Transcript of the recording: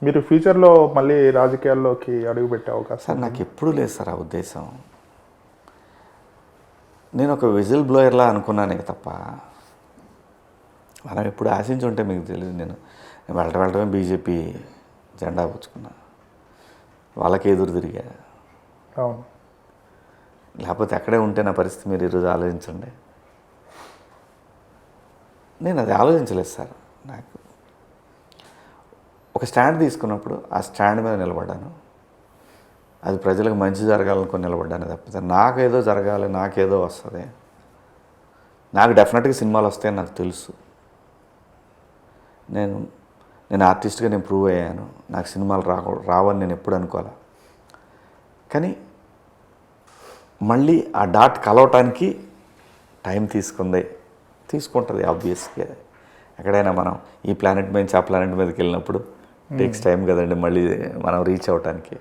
మీరు ఫ్యూచర్లో మళ్ళీ రాజకీయాల్లోకి అడుగు పెట్టే అవకాశం సార్ నాకు ఎప్పుడూ లేదు సార్ ఆ ఉద్దేశం. నేను ఒక విజిల్ బ్లోయర్లా అనుకున్నానే తప్ప మనం ఎప్పుడు ఆశించి ఉంటే మీకు తెలియదు. నేను వెళ్ళటమే బీజేపీ జెండా పుచ్చుకున్నా, వాళ్ళకి ఎదురు తిరిగా. అవును. లేకపోతే అక్కడే ఉంటే నా పరిస్థితి మీరు ఈరోజు ఆలోచించండి. నేను అది ఆలోచించలేదు సార్. నాకు ఒక స్టాండ్ తీసుకున్నప్పుడు ఆ స్టాండ్ మీద నిలబడ్డాను. అది ప్రజలకు మంచి జరగాలనుకుని నిలబడ్డాను తప్పితే నాకేదో జరగాలి, నాకేదో వస్తుంది, నాకు డెఫినెట్గా సినిమాలు వస్తాయని నాకు తెలుసు. నేను ఆర్టిస్ట్గా నేను ప్రూవ్ అయ్యాను. నాకు సినిమాలు రావని నేను ఎప్పుడు అనుకోలే. కానీ మళ్ళీ ఆ డాట్ కలవటానికి టైం తీసుకుంటుంది ఆబ్వియస్గా. ఎక్కడైనా మనం ఈ ప్లానెట్ నుంచి ఆ ప్లానెట్ మీదకి వెళ్ళినప్పుడు టేక్స్ టైం కదండి మళ్ళీ మనం రీచ్ అవ్వటానికి.